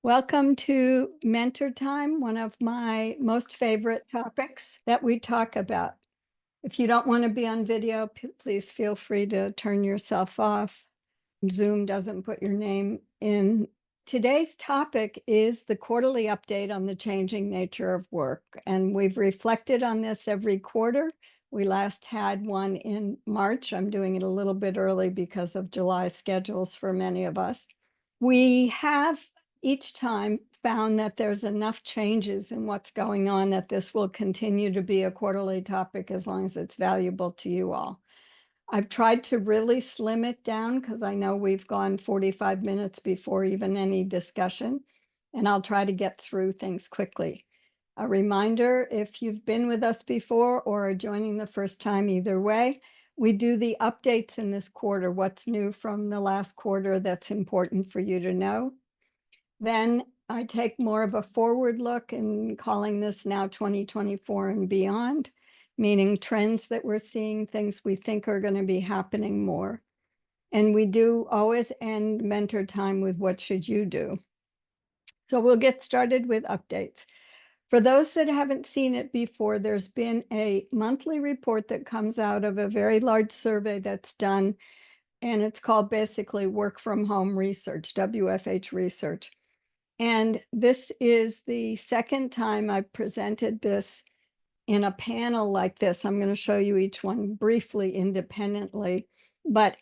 Welcome to Mentor Time, one of my most favorite topics that we talk about. If you don't want to be on video, please feel free to turn yourself off. Zoom doesn't put your name in. Today's topic is the quarterly update on the changing nature of work. And we've reflected on this every quarter. We last had one in March. I'm doing it a little bit early because of July schedules for many of us. We have each time found that there's enough changes in what's going on that this will continue to be a quarterly topic as long as it's valuable to you all. I've tried to really slim it down because I know we've gone 45 minutes before even any discussion, and I'll try to get through things quickly. A reminder, if you've been with us before or are joining the first time, either way, we do the updates in this quarter, what's new from the last quarter that's important for you to know. Then I take more of a forward look and calling this now 2024 and beyond, meaning trends that we're seeing, things we think are going to be happening more. And we do always end mentor time with what should you do. So we'll get started with updates. For those that haven't seen it before, there's been a monthly report that comes out of a very large survey that's done, and it's called basically Work from Home Research, WFH Research. And this is the second time I've presented this in a panel like this. I'm going to show you each one briefly independently, but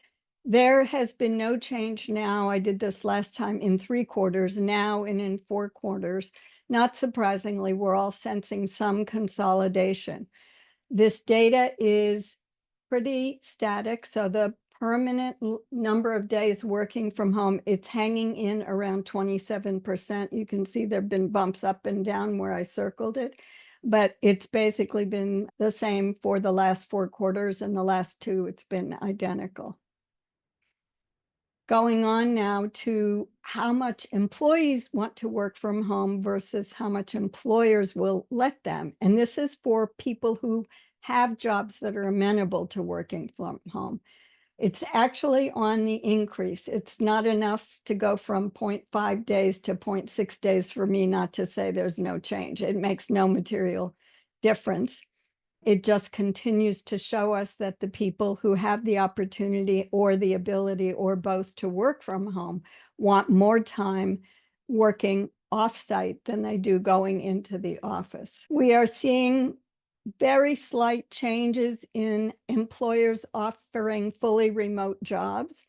there has been no change now. I did this last time in 3 quarters, now and in 4 quarters. Not surprisingly, we're all sensing some consolidation. This data is pretty static, so the permanent number of days working from home, it's hanging in around 27%. You can see there've been bumps up and down where I circled it, but it's basically been the same for the last 4 quarters, and the last 2, it's been identical. Going on now to how much employees want to work from home versus how much employers will let them. And this is for people who have jobs that are amenable to working from home. It's actually on the increase. It's not enough to go from 0.5 days to 0.6 days for me not to say there's no change. It makes no material difference. It just continues to show us that the people who have the opportunity or the ability or both to work from home want more time working offsite than they do going into the office. We are seeing very slight changes in employers offering fully remote jobs.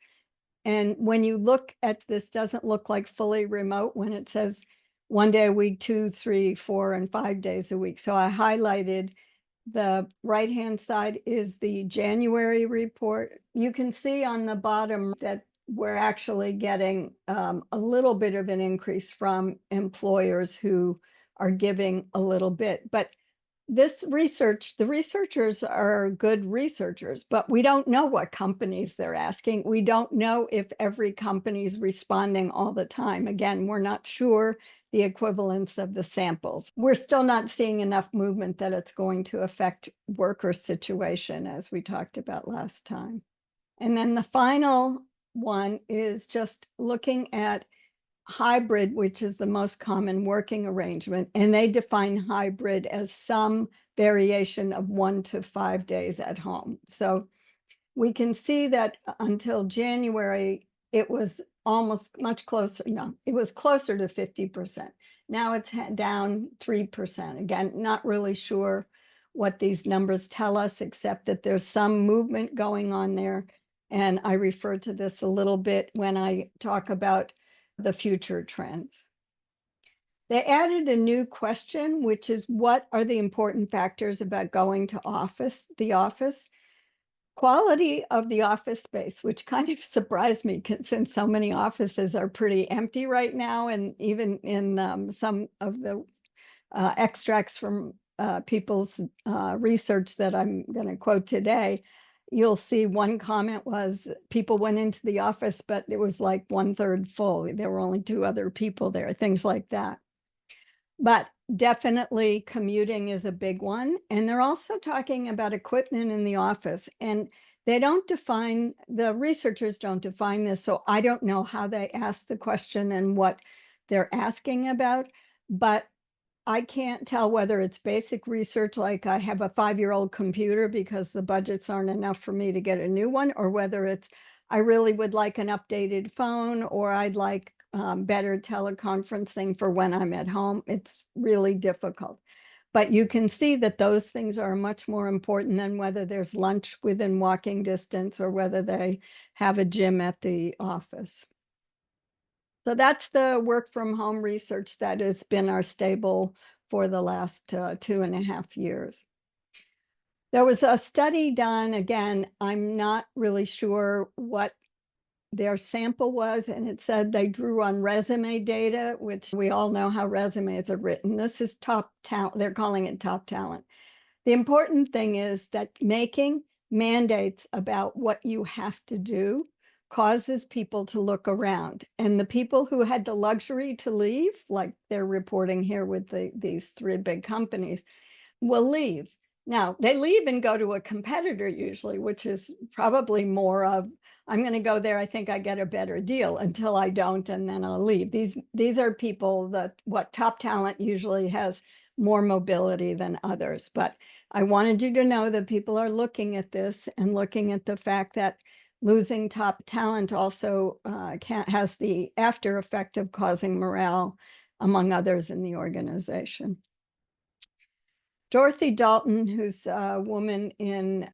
And when you look at this, doesn't look like fully remote when it says 1 day a week, 2, 3, 4, and 5 days a week. So I highlighted the right-hand side is the January report. You can see on the bottom that we're actually getting a little bit of an increase from employers who are giving a little bit. But this research, the researchers are good researchers, but we don't know what companies they're asking. We don't know if every company is responding all the time. Again, we're not sure the equivalence of the samples. We're still not seeing enough movement that it's going to affect worker situation, as we talked about last time. And then the final one is just looking at hybrid, which is the most common working arrangement, and they define hybrid as some variation of 1 to 5 days at home. So we can see that until January, it was almost much closer. No, it was closer to 50%. Now it's down 3%. Again, not really sure what these numbers tell us, except that there's some movement going on there. And I refer to this a little bit when I talk about the future trends. They added a new question, which is what are the important factors about going to the office? Quality of the office space, which kind of surprised me since so many offices are pretty empty right now. And even in some of the extracts from people's research that I'm going to quote today, you'll see one comment was people went into the office, but it was like 1/3 full. There were only 2 other people there, things like that. But definitely commuting is a big one. And they're also talking about equipment in the office. And they don't the researchers don't define this. So I don't know how they asked the question and what they're asking about, but I can't tell whether it's basic research, like I have a 5-year-old computer because the budgets aren't enough for me to get a new one, or whether it's I really would like an updated phone, or I'd like better teleconferencing for when I'm at home. It's really difficult. But you can see that those things are much more important than whether there's lunch within walking distance or whether they have a gym at the office. So that's the work from home research that has been our stable for the last 2.5 years. There was a study done, again, I'm not really sure what their sample was, and it said they drew on resume data, which we all know how resumes are written. This is top talent. They're calling it top talent. The important thing is that making mandates about what you have to do causes people to look around. And the people who had the luxury to leave, like they're reporting here with these 3 big companies, will leave. Now, they leave and go to a competitor usually, which is probably more of, I'm going to go there, I think I get a better deal, until I don't, and then I'll leave. These are people that what top talent usually has more mobility than others. But I wanted you to know that people are looking at this and looking at the fact that losing top talent also has the after effect of causing morale, among others, in the organization. Dorothy Dalton, who's a woman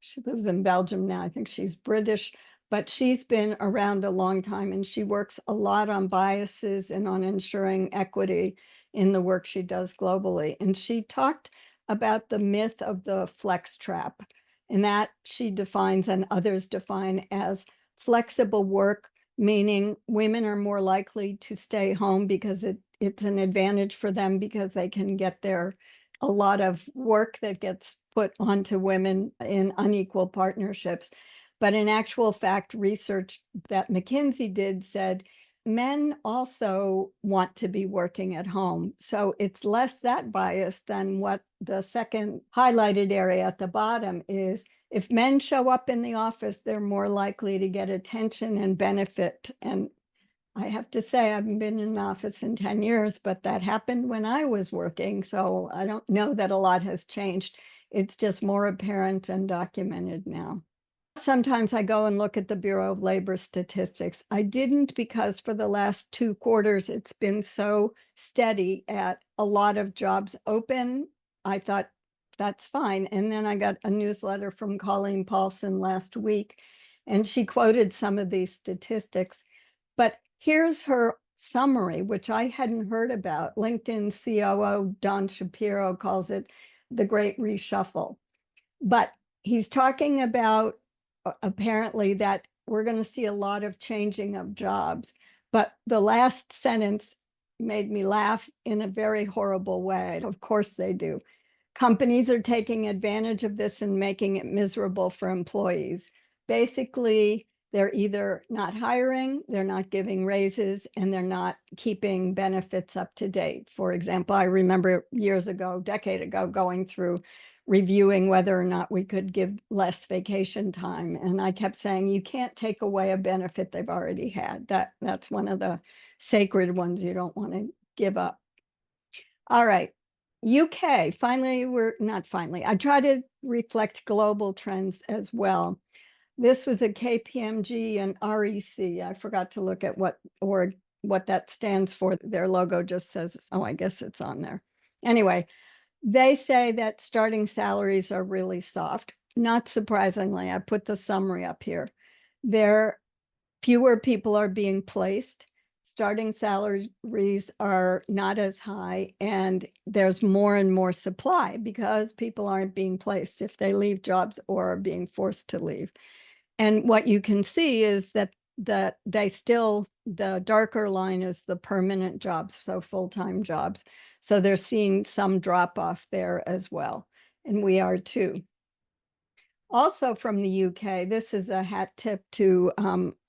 she lives in Belgium now. I think she's British, but she's been around a long time, and she works a lot on biases and on ensuring equity in the work she does globally. And she talked about the myth of the flex trap, and that she defines and others define as flexible work, meaning women are more likely to stay home because it's an advantage for them because they can get a lot of work that gets put onto women in unequal partnerships. But in actual fact, research that McKinsey did said men also want to be working at home. So it's less that bias than what the second highlighted area at the bottom is. If men show up in the office, they're more likely to get attention and benefit. And I have to say, I haven't been in an office in 10 years, but that happened when I was working. So I don't know that a lot has changed. It's just more apparent and documented now. Sometimes I go and look at the Bureau of Labor Statistics. I didn't because for the last 2 quarters, it's been so steady at a lot of jobs open. I thought that's fine. And then I got a newsletter from Colleen Paulson last week, and she quoted some of these statistics. But here's her summary, which I hadn't heard about. LinkedIn COO Don Shapiro calls it the Great Reshuffle. But he's talking about apparently that we're going to see a lot of changing of jobs. But the last sentence made me laugh in a very horrible way. Of course they do. Companies are taking advantage of this and making it miserable for employees. Basically, they're either not hiring, they're not giving raises, and they're not keeping benefits up to date. For example, I remember years ago, decade ago, going through reviewing whether or not we could give less vacation time. And I kept saying, you can't take away a benefit they've already had. That's one of the sacred ones you don't want to give up. All right. UK, finally, I try to reflect global trends as well. This was a KPMG and REC. I forgot to look at what that stands for. Their logo just says, oh, I guess it's on there. Anyway, they say that starting salaries are really soft. Not surprisingly, I put the summary up here. Fewer people are being placed. Starting salaries are not as high, and there's more and more supply because people aren't being placed if they leave jobs or are being forced to leave. And what you can see is that the darker line is the permanent jobs, so full-time jobs. So they're seeing some drop off there as well. And we are too. Also from the UK, this is a hat tip to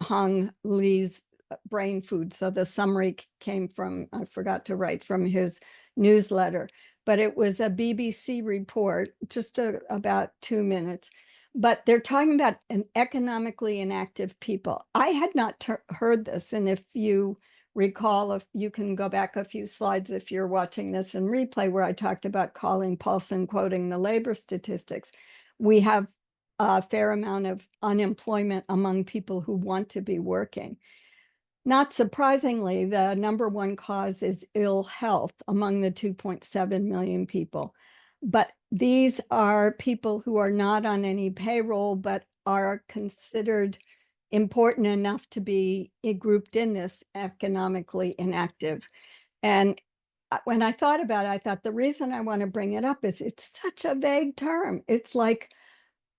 Hung Lee's Brain Food. So the summary came from, I forgot to write from his newsletter, but it was a BBC report, just about 2 minutes. But they're talking about an economically inactive people. I had not heard this. And if you recall, if you can go back a few slides if you're watching this in replay, where I talked about Colleen Paulson quoting the labor statistics. We have a fair amount of unemployment among people who want to be working. Not surprisingly, the number one cause is ill health among the 2.7 million people. But these are people who are not on any payroll, but are considered important enough to be grouped in this economically inactive. And when I thought about it, I thought the reason I want to bring it up is it's such a vague term. It's like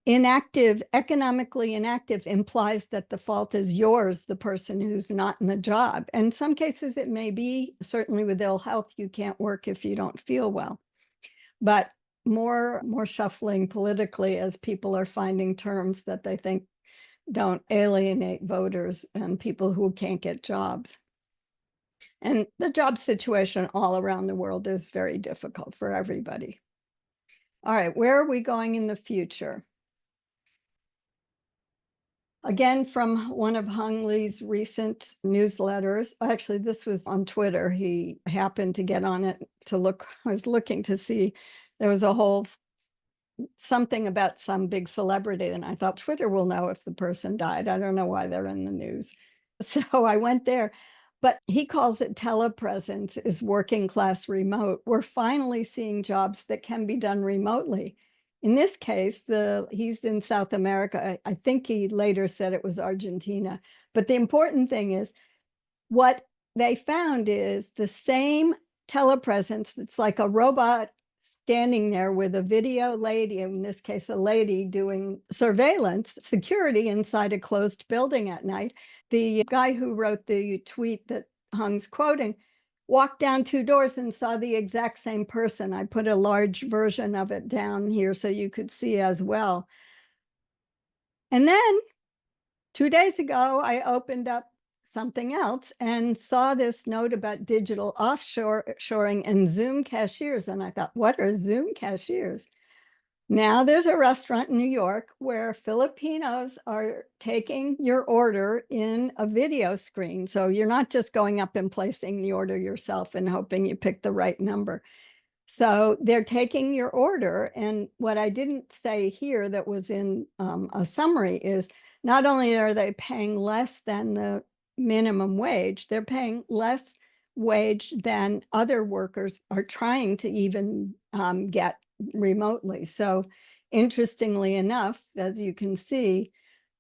inactive, economically inactive implies that the fault is yours, the person who's not in the job. And in some cases it may be, certainly with ill health, you can't work if you don't feel well. But more shuffling politically as people are finding terms that they think don't alienate voters and people who can't get jobs. And the job situation all around the world is very difficult for everybody. All right, where are we going in the future? Again, from one of Hung Lee's recent newsletters. Actually, this was on Twitter. He happened to get on it to look. I was looking to see, there was a whole something about some big celebrity, and I thought Twitter will know if the person died. I don't know why they're in the news. So I went there, but he calls it telepresence is working class remote. We're finally seeing jobs that can be done remotely. In this case, he's in South America. I think he later said it was Argentina. But the important thing is what they found is the same telepresence. It's like a robot standing there with a video lady, in this case, a lady doing surveillance security inside a closed building at night. The guy who wrote the tweet that Hung's quoting walked down 2 doors and saw the exact same person. I put a large version of it down here so you could see as well. And then 2 days ago, I opened up something else and saw this note about digital offshoring and Zoom cashiers. And I thought, what are Zoom cashiers? Now there's a restaurant in New York where Filipinos are taking your order in a video screen. So you're not just going up and placing the order yourself and hoping you pick the right number. So they're taking your order. And what I didn't say here that was in a summary is not only are they paying less than the minimum wage, they're paying less wage than other workers are trying to even get remotely. So interestingly enough, as you can see,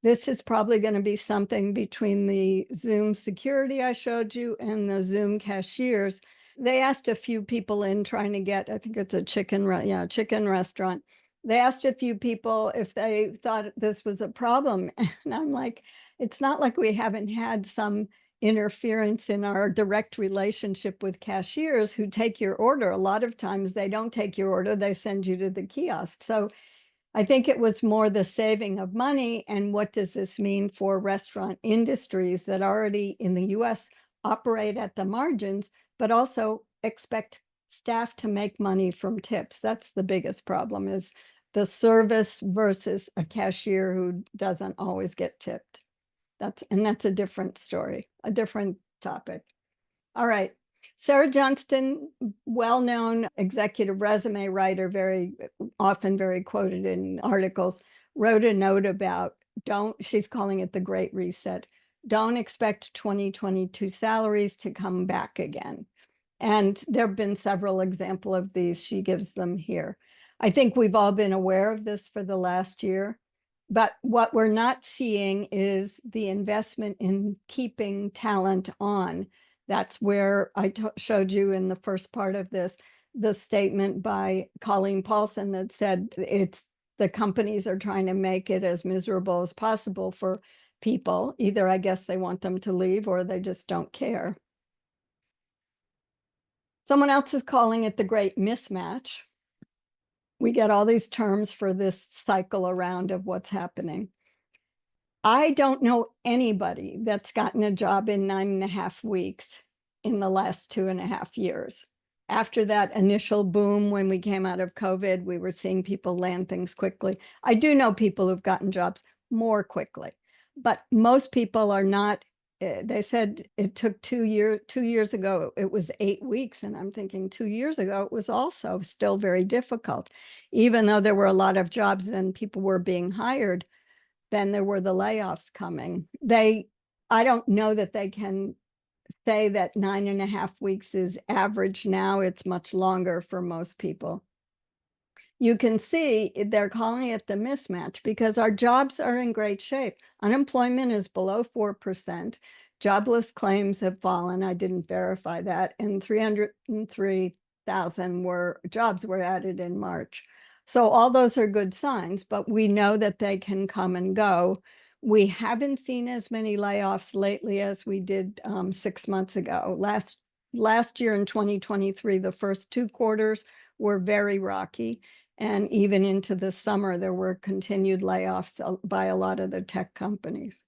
this is probably going to be something between the Zoom security I showed you and the Zoom cashiers. They asked a few people in trying to get, I think it's a chicken restaurant. They asked a few people if they thought this was a problem. And I'm like, it's not like we haven't had some interference in our direct relationship with cashiers who take your order. A lot of times they don't take your order, they send you to the kiosk. So I think it was more the saving of money. And what does this mean for restaurant industries that already in the US operate at the margins, but also expect staff to make money from tips? That's the biggest problem, is the service versus a cashier who doesn't always get tipped. That's a different story, a different topic. All right. Sarah Johnston, well-known executive resume writer, very often very quoted in articles, wrote a note about she's calling it the Great Reset. Don't expect 2022 salaries to come back again. And there have been several examples of these. She gives them here. I think we've all been aware of this for the last year. But what we're not seeing is the investment in keeping talent on. That's where I showed you in the first part of this, the statement by Colleen Paulson that said the companies are trying to make it as miserable as possible for people. Either I guess they want them to leave or they just don't care. Someone else is calling it the great mismatch. We get all these terms for this cycle around of what's happening. I don't know anybody that's gotten a job in 9.5 weeks in the last 2.5 years. After that initial boom, when we came out of COVID, we were seeing people land things quickly. I do know people who've gotten jobs more quickly, but most people are not they said it took 2 years ago, it was 8 weeks. And I'm thinking 2 years ago, it was also still very difficult. Even though there were a lot of jobs and people were being hired, then there were the layoffs coming. I don't know that they can say that 9.5 weeks is average now. It's much longer for most people. You can see they're calling it the mismatch because our jobs are in great shape. Unemployment is below 4%. Jobless claims have fallen. I didn't verify that. And 303,000 jobs were added in March. So all those are good signs, but we know that they can come and go. We haven't seen as many layoffs lately as we did 6 months ago. Last year in 2023, the first 2 quarters were very rocky. And even into the summer, there were continued layoffs by a lot of the tech companies.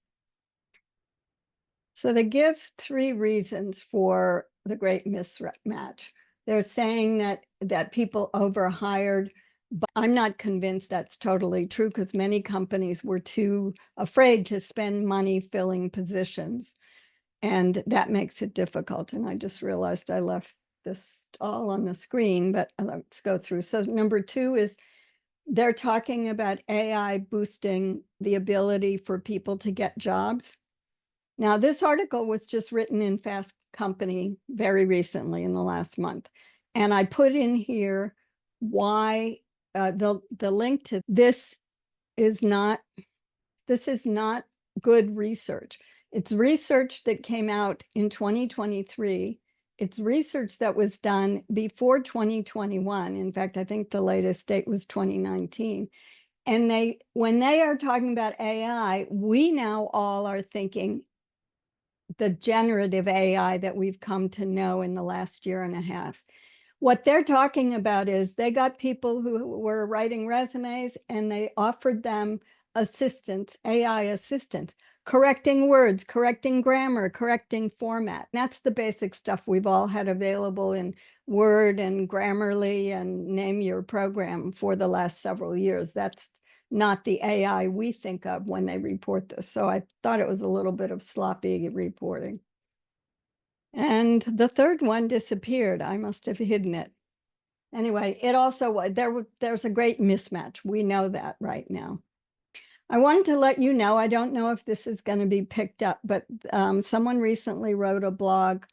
So they give 3 reasons for the great mismatch. They're saying that people overhired, but I'm not convinced that's totally true because many companies were too afraid to spend money filling positions. And that makes it difficult. And I just realized I left this all on the screen, but let's go through. So number 2 is they're talking about AI boosting the ability for people to get jobs. Now, this article was just written in Fast Company very recently in the last month. And I put in here why the link to this is not good research. It's research that came out in 2023. It's research that was done before 2021. In fact, I think the latest date was 2019. And when they are talking about AI, we now all are thinking the generative AI that we've come to know in the last year and a half. What they're talking about is they got people who were writing resumes and they offered them assistance, AI assistance, correcting words, correcting grammar, correcting format. That's the basic stuff we've all had available in Word and Grammarly and name your program for the last several years. That's not the AI we think of when they report this. So I thought it was a little bit of sloppy reporting. And the third one disappeared. I must have hidden it. Anyway, it also there's a great mismatch. We know that right now. I wanted to let you know, I don't know if this is going to be picked up, but someone recently wrote a blog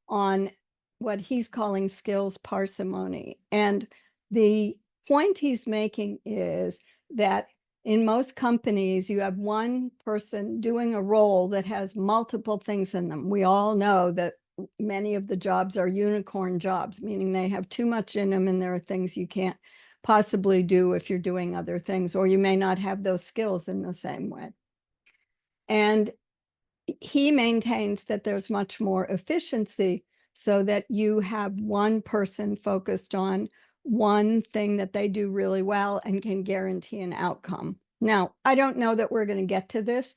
on what he's calling skills parsimony. And the point he's making is that in most companies, you have one person doing a role that has multiple things in them. We all know that many of the jobs are unicorn jobs, meaning they have too much in them and there are things you can't possibly do if you're doing other things, or you may not have those skills in the same way. And he maintains that there's much more efficiency so that you have one person focused on one thing that they do really well and can guarantee an outcome. Now, I don't know that we're going to get to this,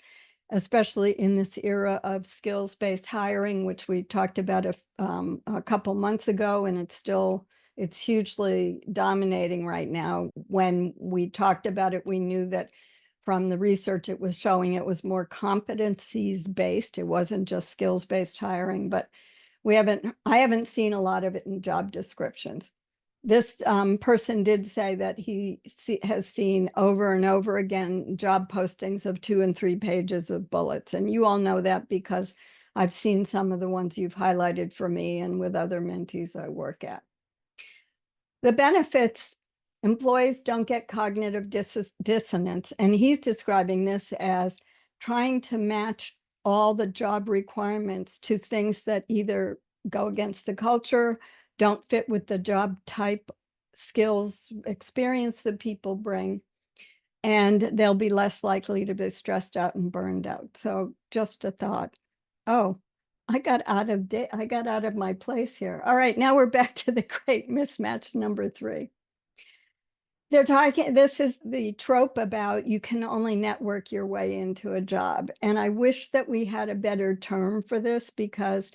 especially in this era of skills-based hiring, which we talked about a couple months ago, and it's hugely dominating right now. When we talked about it, we knew that from the research it was showing it was more competencies based. It wasn't just skills based hiring, but I haven't seen a lot of it in job descriptions. This person did say that he has seen over and over again job postings of 2 and 3 pages of bullets. And you all know that because I've seen some of the ones you've highlighted for me and with other mentees I work at. The benefits, employees don't get cognitive dissonance. And he's describing this as trying to match all the job requirements to things that either go against the culture, don't fit with the job type, skills, experience that people bring, and they'll be less likely to be stressed out and burned out. So just a thought. Oh, I got out of my place here. All right, now we're back to the great mismatch number 3. They're talking, this is the trope about you can only network your way into a job. And I wish that we had a better term for this because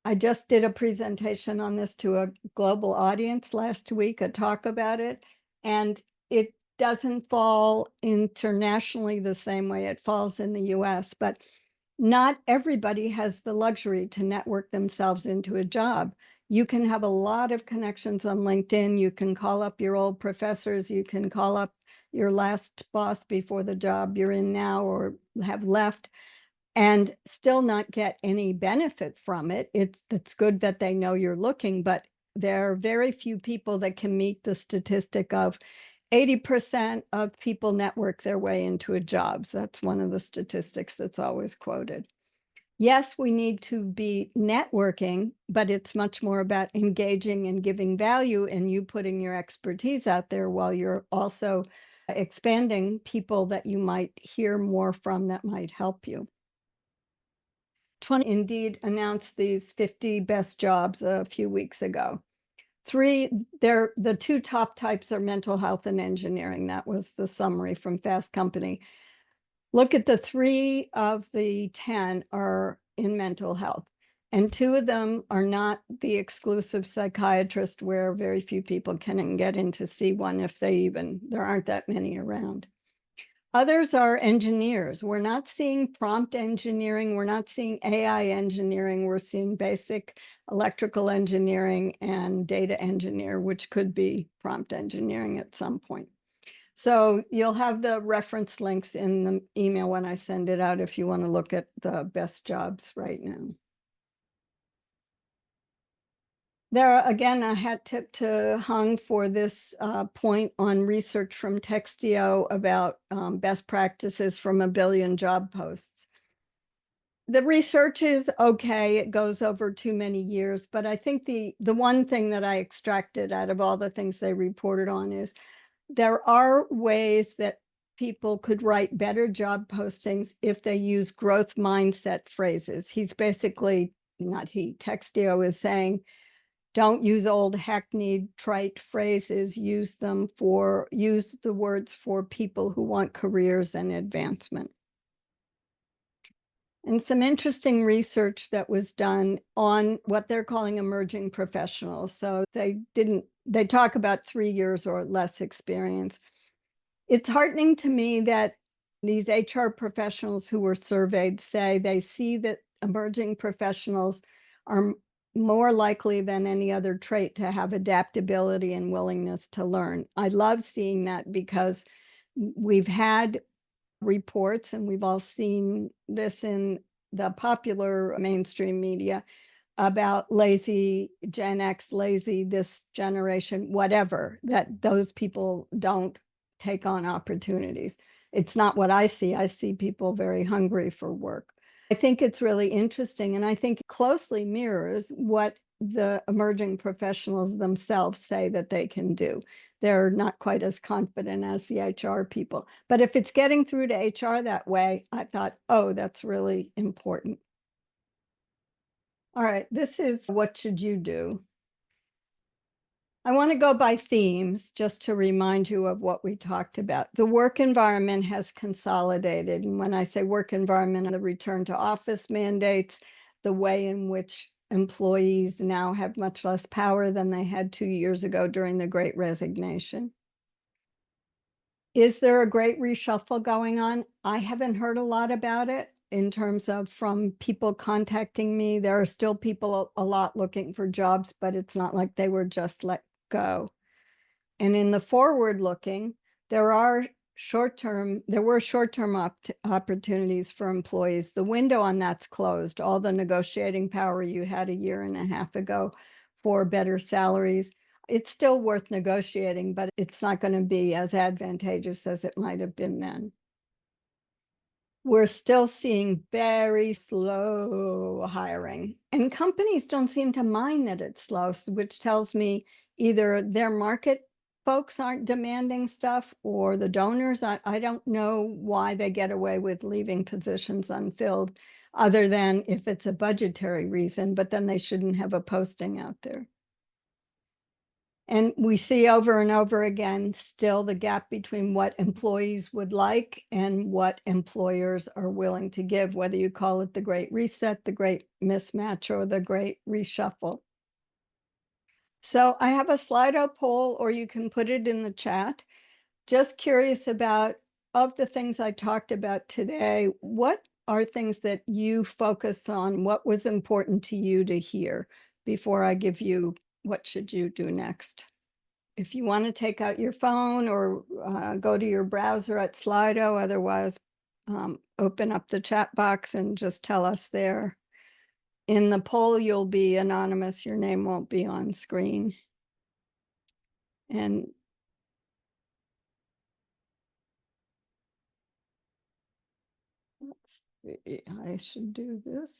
I just did a presentation on this to a global audience last week, a talk about it, and it doesn't fall internationally the same way it falls in the US. But Not everybody has the luxury to network themselves into a job. You can have a lot of connections on LinkedIn. You can call up your old professors. You can call up your last boss before the job you're in now or have left and still not get any benefit from it. It's good that they know you're looking, but there are very few people that can meet the statistic of 80% of people network their way into a job. So that's one of the statistics that's always quoted. Yes, we need to be networking, but it's much more about engaging and giving value and you putting your expertise out there while you're also expanding people that you might hear more from that might help you. 20 Indeed announced these 50 best jobs a few weeks ago. The two top types are mental health and engineering. That was the summary from Fast Company. Look at the 3 of the 10 are in mental health, and 2 of them are not the exclusive psychiatrist where very few people can get in to see one if there aren't that many around. Others are engineers. We're not seeing prompt engineering. We're not seeing AI engineering. We're seeing basic electrical engineering and data engineer, which could be prompt engineering at some point. So you'll have the reference links in the email when I send it out if you want to look at the best jobs right now. There, again, a hat tip to Hung for this point on research from Textio about best practices from 1 billion job posts. The research is okay. It goes over too many years, but I think the one thing that I extracted out of all the things they reported on is there are ways that people could write better job postings if they use growth mindset phrases. He's basically, not he, Textio is saying, don't use old hackneyed trite phrases. Use the words for people who want careers and advancement. And some interesting research that was done on what they're calling emerging professionals. So they talk about 3 years or less experience. It's heartening to me that these HR professionals who were surveyed say they see that emerging professionals are more likely than any other trait to have adaptability and willingness to learn. I love seeing that because we've had reports, and we've all seen this in the popular mainstream media, about lazy Gen X, lazy this generation, whatever, that those people don't take on opportunities. It's not what I see. I see people very hungry for work. I think it's really interesting, and I think it closely mirrors what the emerging professionals themselves say that they can do. They're not quite as confident as the HR people. But if it's getting through to HR that way, I thought, oh, that's really important. All right, this is what should you do? I want to go by themes just to remind you of what we talked about. The work environment has consolidated. And when I say work environment, the return to office mandates, the way in which employees now have much less power than they had 2 years ago during the Great Resignation. Is there a great reshuffle going on? I haven't heard a lot about it in terms of from people contacting me. There are still people a lot looking for jobs, but it's not like they were just let go. And in the forward looking, there were short-term opportunities for employees. The window on that's closed. All the negotiating power you had a year and a half ago for better salaries, it's still worth negotiating, but it's not going to be as advantageous as it might have been then. We're still seeing very slow hiring, and companies don't seem to mind that it's slow, which tells me either their market folks aren't demanding stuff or the donors. I don't know why they get away with leaving positions unfilled, other than if it's a budgetary reason, but then they shouldn't have a posting out there. And we see over and over again still the gap between what employees would like and what employers are willing to give, whether you call it the Great Reset, the Great Mismatch, or the Great Reshuffle. So I have a Slido poll, or you can put it in the chat. Just curious about, of the things I talked about today, what are things that you focus on? What was important to you to hear before I give you what should you do next? If you want to take out your phone or go to your browser at Slido, otherwise open up the chat box and just tell us there. In the poll, you'll be anonymous. Your name won't be on screen. And let's see, I should do this.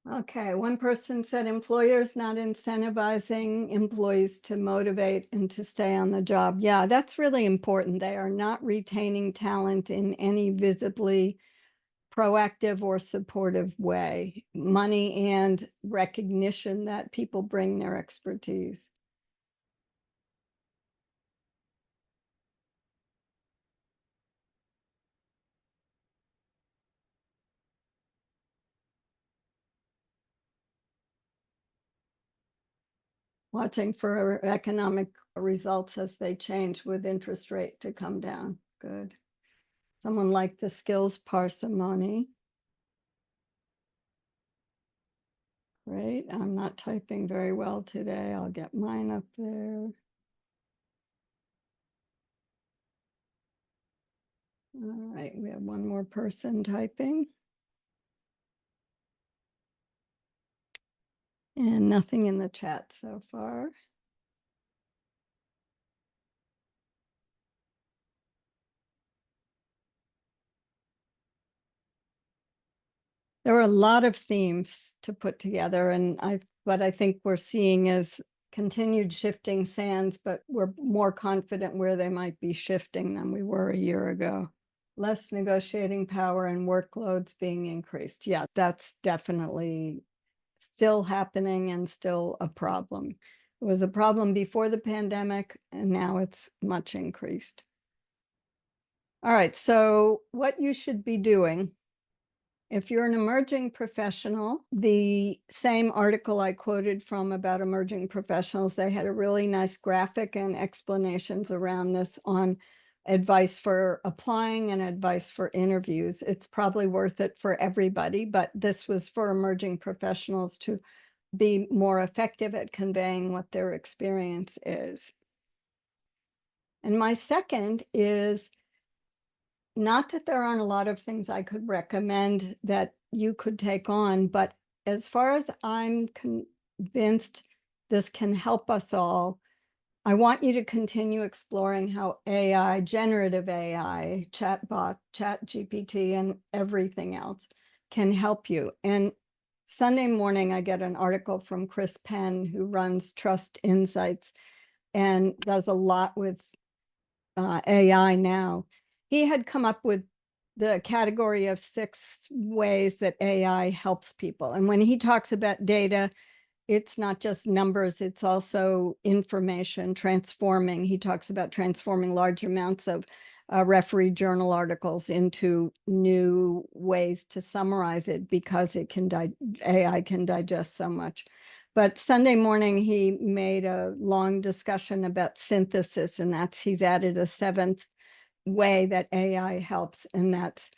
Okay, one person said employers not incentivizing employees to motivate and to stay on the job. Yeah, that's really important. They are not retaining talent in any visibly proactive or supportive way. Money and recognition that people bring their expertise. Watching for economic results as they change with interest rate to come down. Good. Someone liked the skills parsimony. Great. I'm not typing very well today. I'll get mine up there. All right, we have one more person typing. And nothing in the chat so far. There were a lot of themes to put together, and what I think we're seeing is continued shifting sands, but we're more confident where they might be shifting than we were a year ago. Less negotiating power and workloads being increased. Yeah, that's definitely still happening and still a problem. It was a problem before the pandemic, and now it's much increased. All right, so what you should be doing if you're an emerging professional, the same article I quoted from about emerging professionals, they had a really nice graphic and explanations around this on advice for applying and advice for interviews. It's probably worth it for everybody, but this was for emerging professionals to be more effective at conveying what their experience is. And my second is, not that there aren't a lot of things I could recommend that you could take on, but as far as I'm convinced this can help us all, I want you to continue exploring how AI, generative AI, chatbot, chat GPT, and everything else can help you. And Sunday morning, I get an article from Chris Penn, who runs Trust Insights and does a lot with AI now. He had come up with the category of 6 ways that AI helps people. And when he talks about data, it's not just numbers, it's also information transforming. He talks about transforming large amounts of referee journal articles into new ways to summarize it because it can AI can digest so much. But Sunday morning, he made a long discussion about synthesis, and he's added a 7th way that AI helps, and that's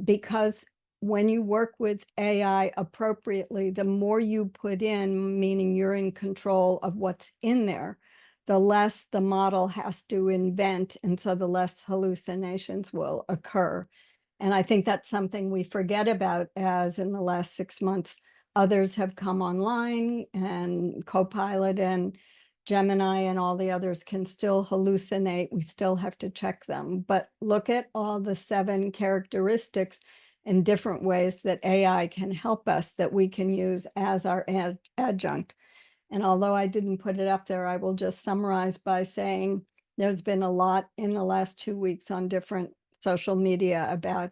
because when you work with AI appropriately, the more you put in, meaning you're in control of what's in there, the less the model has to invent, and so the less hallucinations will occur. And I think that's something we forget about, as in the last 6 months, others have come online, and Copilot and Gemini and all the others can still hallucinate. We still have to check them. But look at all the 7 characteristics and different ways that AI can help us that we can use as our adjunct. And although I didn't put it up there, I will just summarize by saying there's been a lot in the last 2 weeks on different social media about,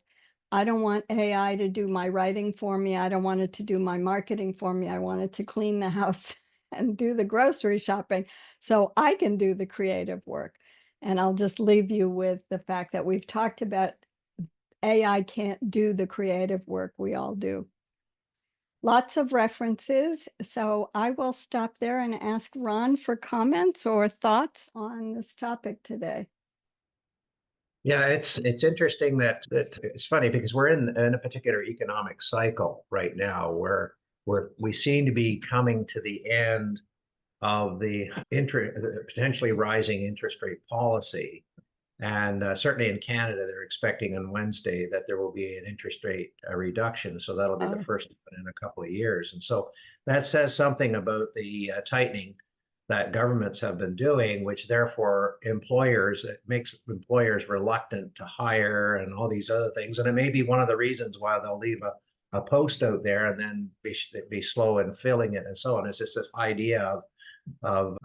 I don't want AI to do my writing for me. I don't want it to do my marketing for me. I want it to clean the house and do the grocery shopping so I can do the creative work. And I'll just leave you with the fact that we've talked about AI can't do the creative work we all do. Lots of references. So I will stop there and ask Ron for comments or thoughts on this topic today. Yeah, it's interesting that it's funny because we're in a particular economic cycle right now where we seem to be coming to the end of the potentially rising interest rate policy. And certainly in Canada, they're expecting on Wednesday that there will be an interest rate reduction. So that'll be the Oh, first in a couple of years. And so that says something about the tightening that governments have been doing, which therefore it makes employers reluctant to hire and all these other things. And it may be one of the reasons why they'll leave a post out there and then be slow in filling it and so on. It's just this idea of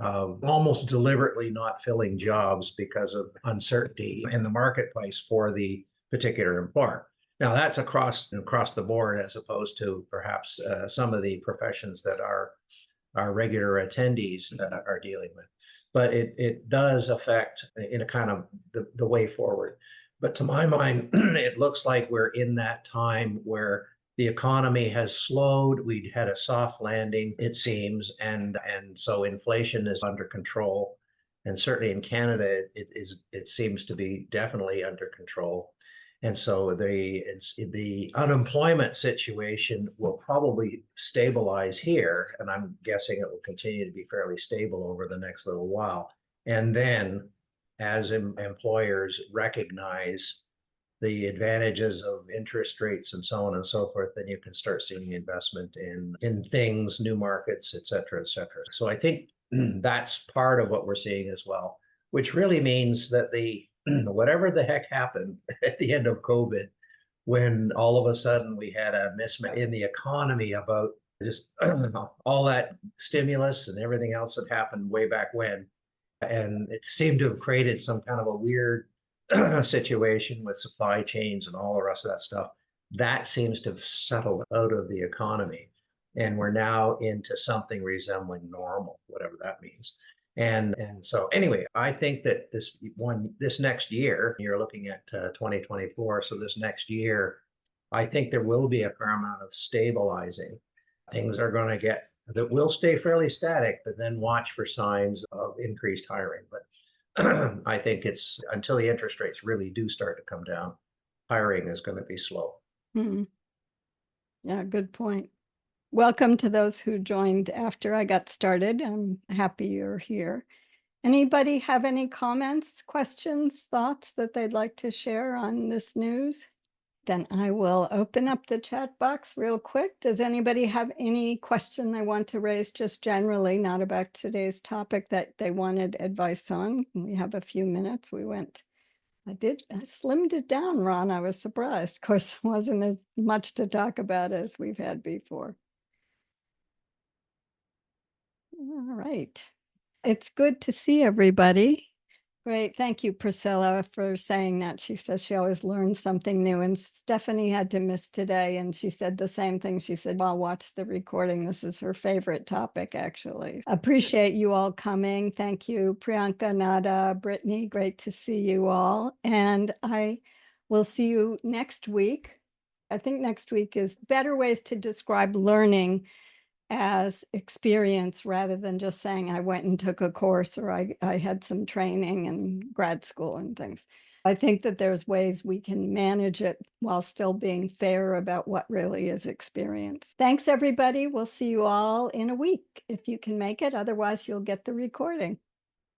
almost deliberately not filling jobs because of uncertainty in the marketplace for the particular employer. Now that's across the board, as opposed to perhaps some of the professions that our regular attendees are dealing with. But it does affect in a kind of the way forward. But to my mind, it looks like we're in that time where the economy has slowed. We had a soft landing, it seems, and so inflation is under control. And certainly in Canada, it seems to be definitely under control. And so the unemployment situation will probably stabilize here, and I'm guessing it will continue to be fairly stable over the next little while. And then as employers recognize the advantages of interest rates and so on and so forth, then you can start seeing investment in things, new markets, et cetera, et cetera. So I think that's part of what we're seeing as well, which really means that the whatever the heck happened at the end of COVID, when all of a sudden we had a mismatch in the economy about just all that stimulus and everything else that happened way back when. And it seemed to have created some kind of a weird situation with supply chains and all the rest of that stuff. That seems to have settled out of the economy. And we're now into something resembling normal, whatever that means. And so anyway, I think that this next year, you're looking at 2024. So this next year, I think there will be a fair amount of stabilizing. Things are going to get that will stay fairly static, but then watch for signs of increased hiring. But I think it's until the interest rates really do start to come down, hiring is going to be slow. hmm. Yeah, good point. Welcome to those who joined after I got started. I'm happy you're here. Anybody have any comments, questions, thoughts that they'd like to share on this news? Then I will open up the chat box real quick. Does anybody have any question they want to raise just generally, not about today's topic that they wanted advice on? We have a few minutes. I slimmed it down, Ron. I was surprised. Of course, it wasn't as much to talk about as we've had before. All right. It's good to see everybody. Great. Thank you, Priscilla, for saying that. She says she always learns something new. And Stephanie had to miss today, and she said the same thing. She said, I'll watch the recording. This is her favorite topic, actually. Appreciate you all coming. Thank you, Priyanka, Nada, Brittany. Great to see you all. And I will see you next week. I think next week is better ways to describe learning as experience rather than just saying I went and took a course or I had some training in grad school and things. I think that there's ways we can manage it while still being fair about what really is experience. Thanks, everybody. We'll see you all in a week if you can make it. Otherwise, you'll get the recording.